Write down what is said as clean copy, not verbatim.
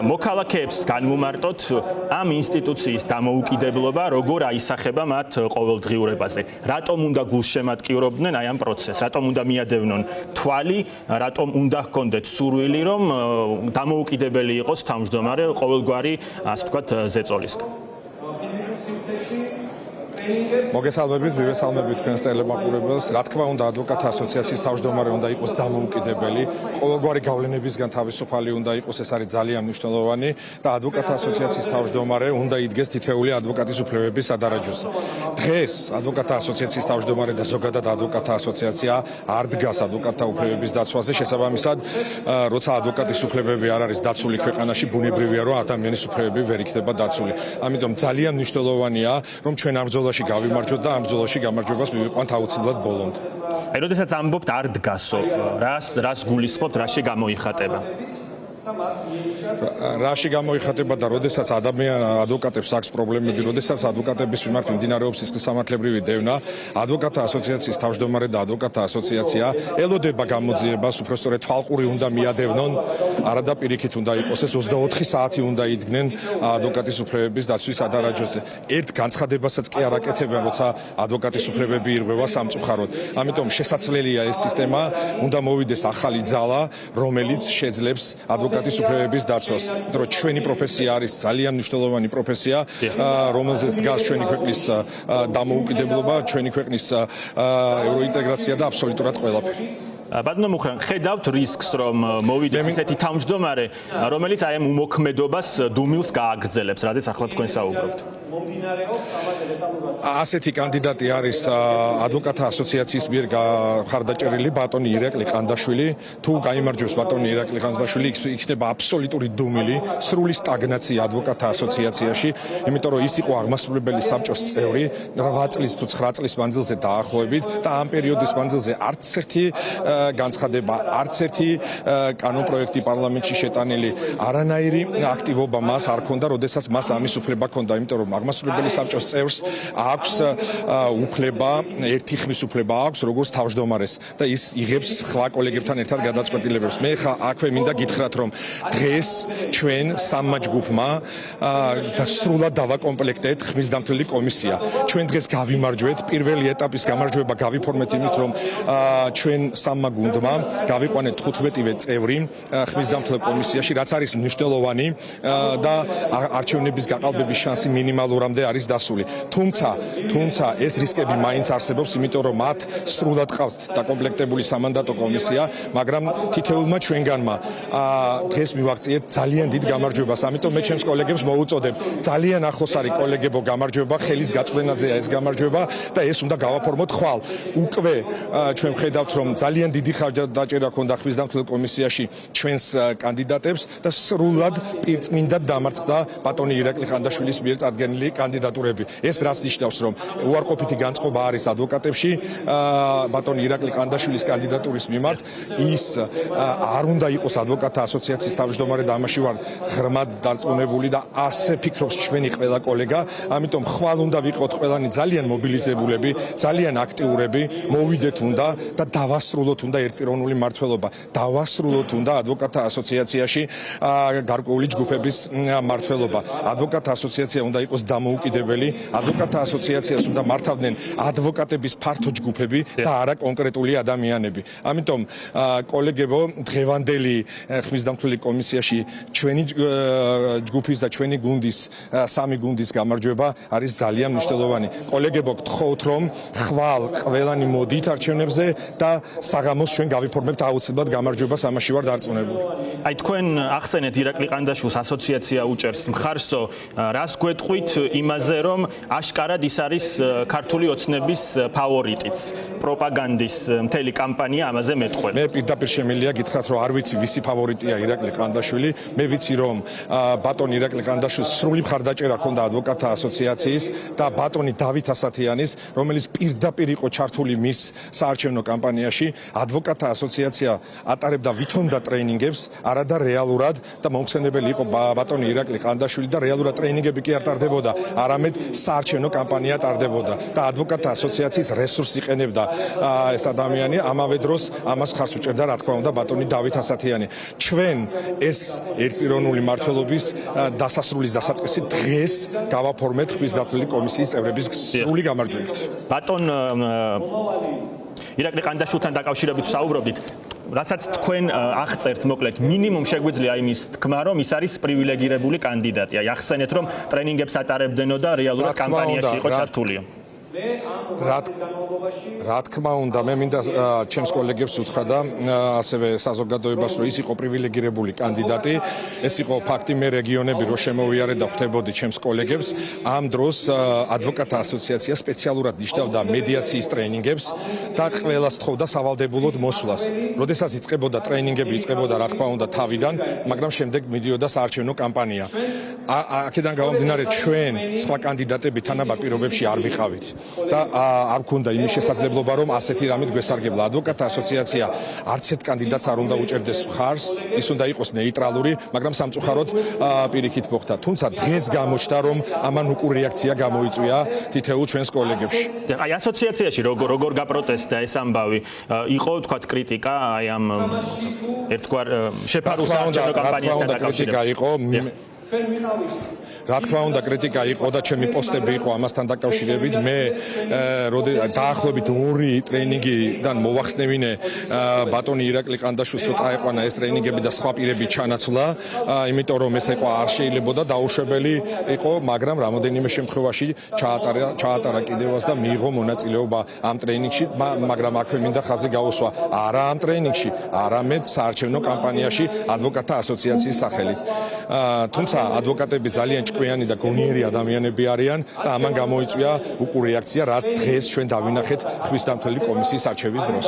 მოქალაქეებს განმომარტოთ ამ ინსტიტუციის დამოუკიდებლობა, როგორ აისახება მათ ყოველდღიურებაზე. Რატომ უნდა გულშემატკივრობდნენ აი ამ პროცესს? რატომ უნდა მიადევნონ თვალი, რატომ უნდა ჰქონდეთ სურვილი, რომ დამოუკიდებელი იყოს თავმჯდომარე ყოველგვარი, ასე ვთქვათ, ზეწოლისგან? მოგესალმებით, ვივესალმებით თქვენს ტელემაყურებელს. Რა თქმა უნდა, ადვოკატთა ასოციაციის თავმჯდომარე უნდა იყოს დამოუკიდებელი, ყოველგვარი გავლენებისგან თავისუფალი უნდა იყოს, ეს არის ძალიან მნიშვნელოვანი და ადვოკატთა ასოციაციის თავმჯდომარე უნდა იდგეს თითოეული ადვოკატის უფლებების სადარაჯოზე. დღეს ადვოკატთა ასოციაციის თავმჯდომარე და ზოგადად ადვოკატთა ასოციაცია არ დგას ადვოკატთა უფლებების დაცვაზე, შესაბამისად, როცა ადვოკატის უფლებები არ არის დაცული ქვეყანაში, ბუნებრივია, რომ ადამიანის უფლებები ვერ იქნება დაცული. ამიტომ ძალიან მნიშვნელოვანია, რომ ჩვენ ამ ბრძოლაში გავიმარჯვოთ და ამ ბრძოლაში გამარჯვებას მივიყვანთ აუცილებლად ბოლომდე. აი, როდესაც ამბობთ არ დგასო, რას გულისხმობთ, რაში გამოიხატება? რაში გამოიხატება და როდესაც ადვოკატებს აქვს პრობლემები, როდესაც ადვოკატების მიმართ მიმდინარეობს სისხლისამართლებრივი დევნა, ადვოკატთა ასოციაციის თავმჯდომარე და ადვოკატთა ასოციაცია ელოდება გამოძიებას, უბრალოდ თვალყური უნდა მიადევნონ, არადა პირიქით უნდა იყოს ეს 24 საათი უნდა იდგნენ ადვოკატის უფლებების დაცვის სადარაჯოზე. ერთ განცხადებასაც კი არ აკეთებენ, როცა ადვოკატის უფლებები ირღვევა სამწუხაროდ. ამიტომ შესაძლებელია ეს სისტემა, უნდა მოვიდეს ახალი ძალა, რომელიც შეძლებს ადვოკატის უფლებების დაცვას. რომ ჩვენი პროფესია არის ძალიან მნიშვნელოვანი პროფესია, რომელზეც დგას ჩვენი ქვეყნის დამოუკიდებლობა, ჩვენი ქვეყნის ევროინტეგრაცია და აბსოლუტურად ყველაფერი. ბატონო მუხრან, ხედავთ რისკს, რომ მოვიდეს ესეთი თავმჯდომარე, რომელიც აი ამ უმოქმედობას დუმილს გააგრძელებს, რადგან ახლა თქვენ საუბრობთ. ასეთი კანდიდატი არის ადვოკატთა ასოციაციის მიერ ხარდაჭერილი ბატონი ირაკლი ყანდაშვილი. თუ გაიმარჯვებს ბატონი ირაკლი ყანდაშვილი, იქნება აბსოლუტური დუმილი, სრული სტაგნაცია ადვოკატთა ასოციაციაში, იმიტომ რომ ის იყო აღმასრულებელი საბჭოს წევრი 8 წლის თუ 9 წლის მანძილზე დაახლოებით და ამ პერიოდის მანძილზე არც ერთი განცხადება, არც ერთი კანონპროექტი პარლამენტში შეტანილი, არანაირი აქტივობა მას არ ჰქონდა, როდესაც მას ამის უფლება ჰქონდა, იმიტომ რომ აღმასრულებელი საბჭოს წევრს აქვს უფლება, ერთი ხმის უფლება აქვს, როგორც თავმჯდომარეს და ის იღებს სხვა კოლეგებთან ერთად გადაწყვეტილებებს. მე ხა აქვე მინდა გითხრათ, რომ დღეს ჩვენ სამმა ჯგუფმა სრულად დავაკომპლექტეთ ხმის დამცველი კომისია. ჩვენ დღეს გავიმარჯვეთ, პირველი ეტაპის გამარჯვება გავიფორმეთ იმით, რომ ჩვენ სამმა გუნდმა გავიყვანეთ 15-ვე წევრი ხმის დამცველ კომისიაში, რაც არის მნიშვნელოვანი და არჩევნების გაყალბების შანსი მინიმალურამდე არის დასული. თუმცა ეს რისკები მაინც არსებობს, იმიტომ რომ მათ სრულად ყავთ დაკომპლექტებული სამანდატო კომისია, მაგრამ თითოეულმა ჩვენგანმა დღეს მივაღწიეთ ძალიან დიდ გამარჯვებას. ამიტომ მე ჩემს კოლეგებს მოუწოდებ, ძალიან ახლოს არის კოლეგებო გამარჯვება, ხელის გაწვენაზეა ეს გამარჯვება და ეს უნდა გავაფორმოთ ხვალ. უკვე ჩვენ ხედავთ, რომ ძალიან დიდი ხარჯაჭერა ჰქონდა ხმის დამცველ კომისიაში ჩვენს კანდიდატებს და სრულად პირწმინდად დამარცხდა ბატონი ირაკლი ყანდაშვილის მიერ წარდგენილი კანდიდატურები. ეს რას ნიშნავს, რომ უარყოფითი განწყობა არის ადვოკატებში ბატონი ირაკლი ყანდაშვილის კანდიდატურის მიმართ. ის არ უნდა იყოს ადვოკატთა ასოციაციის თავმჯდომარე და ამაში ვარ ღრმად დარწმუნებული და ასე ფიქრობს ჩვენი ყველა კოლეგა. ამიტომ ხვალ უნდა ვიყოთ ყველანი ძალიან მობილიზებულები, ძალიან აქტიურები, მოვიდეთ უნდა და დავასრულოთ უნდა ერთპიროვნული მმართველობა. დავასრულოთ უნდა ადვოკატთა ასოციაციაში გარკვეული ჯგუფების მმართველობა. ადვოკატთა ასოციაცია უნდა იყოს დამოუკიდებელი, ადვოკატთა ასოციაციას უნდა მართავდნენ ადვოკატების ფართო ჯგუფები და არა კონკრეტული ადამიანები. ამიტომ კოლეგებო, დღევანდელი ხმის დამცველი კომისიაში ჩვენი ჯგუფის და ჩვენი გუნდის, სამი გუნდის გამარჯვება არის ძალიან მნიშვნელოვანი. კოლეგებო, გთხოვთ, რომ ხვალ ყველანი მოდით არჩევნებზე და საღამოს ჩვენ გავიფორმებთ აუცილებლად გამარჯვებას, ამაში ვარ დარწმუნებული. აი, თქვენ ახსენეთ ირაკლი ყანდაშვილს ასოციაცია უჭერს მხარსო, რას გვეტყვით იმაზე, რომ აშკარად ის არის ქართული ოცნების ფავორიტიც, პროპაგანდის მთელი კამპანია ამაზე მეტყველი. მე პირდაპირ შემიძლია გითხრათ, რომ არ ვიცი ვისი ფავორიტია ირაკლი ყანდაშვილი, მე ვიცი, რომ ბატონი ირაკლი ყანდაშვილს სრული მხარდაჭერა ჰქონდა ადვოკატთა ასოციაციის და ბატონი დავით ასათიანის, რომელიც პირდაპირ იყო ჩართული მის საარჩევნო კამპანიაში. ადვოკატთა ასოციაცია ატარებდა ვითომდა ტრეინინგებს, არადა რეალურად და მომხსენებელი იყო ბატონი ირაკლი ყანდაშვილი და რეალურად ტრეინინგები კი არ ტარდებოდა. იწყებოდა, არამედ საარჩევნო კამპანია ტარდებოდა და ადვოკატთა ასოციაციის რესურსს იყენებდა ეს ადამიანი, ამავე დროს ამას ხარს უჭერდა რა თქმა უნდა ბატონი დავით ასათიანი. ჩვენ ეს ერთპიროვნული მმართველობის დასასრულის დასაწყისი დღეს გავაფორმეთ ხმისდათვლილი კომისიის წევრების სრული გამარჯვებით. ბატონ ირაკლი ყანდაშვილთან დაკავშირებით საუბრობდით. რასაც თქვენ აღწერთ, მოკლედ, მინიმუმ შეგვიძლია იმის თქმა, რომ ის არის პრივილეგირებული კანდიდატი. აი, ახსენეთ, რომ ტრენინგებს ატარებდნო და რეალურად კამპანიაში იყო ჩართულია. რა თქმა უნდა, მე მინდა ჩემს კოლეგებს უთხრა და ასევე საზოგადოებას, რომ ის იყო პრივილეგირებული კანდიდატი. ეს იყო ფაქტი, მე რეგიონები რო შემოვიარე და ხვდებოდი ჩემს კოლეგებს. ამ დროს ადვოკატთა ასოციაცია სპეციალურად ნიშნავდა მედიაციის ტრენინგებს და ყველას თხოვდა სავალდებულოდ მოსვლას. როდესაც იწყებოდა ტრენინგები, იწყებოდა რა თქმა უნდა თავიდან, მაგრამ შემდეგ მიდიოდა საარჩევნო კამპანია. აქედან გამომდინარე, ჩვენ სხვა კანდიდატები თანაბარ პირობებში არ ვიყავით. და არ ქონდა იმის შესაძლებლობა, რომ ასეთი რამით გვესარგებლა. ადვოკატთა ასოციაცია არც ერთ კანდიდატს არ უნდა უჭერდეს მხარს, ის უნდა იყოს ნეიტრალური, მაგრამ სამწუხაროდ პირიქით მოხდა. თუმცა დღეს გამოჩნდა, რომ ამან უკურ რეაქცია გამოიწვია თითოეულ ჩვენს კოლეგებში. აი, ასოციაციაში როგორ გაპროტესტდა ეს ამბავი? იყო თქვათ კრიტიკა აი ამ ერთგვარ შეფარულ საარჩევნო კამპანიასთან დაკავშირებით? რა თქმა უნდა კრიტიკა იყო და ჩემი პოსტები იყო ამასთან დაკავშირებით. მე დაახლოებით 2 ტრენინგიდან მოვახსნევინე ბატონი ირაკლი ყანდაშვილს, რომ წაეყვანა ეს ტრენინგები და სხვა პირები ჩანაცვლა, იმიტომ რომ ეს იყო არ შეიძლებოდა დაუშვებელი იყო, მაგრამ რამოდენიმე შემთხვევაში ჩაატარა კიდევაც და მიიღო მონაწილეობა ამ ტრენინგში, მაგრამ აქვე მინდა ხაზი გაუსვა არა ამ ტრენინგში, არამედ საარჩევნო კამპანიაში ადვოკატთა ასოციაციის სახელით. თუმცა ადვოკატები ძალიან ჭკვიანი და გონიერი ადამიანები არიან და ამან გამოიწვია უკურ რეაქცია, რაც დღეს ჩვენ დავინახეთ ხმისდამთვლელი კომისიის არჩევის დროს.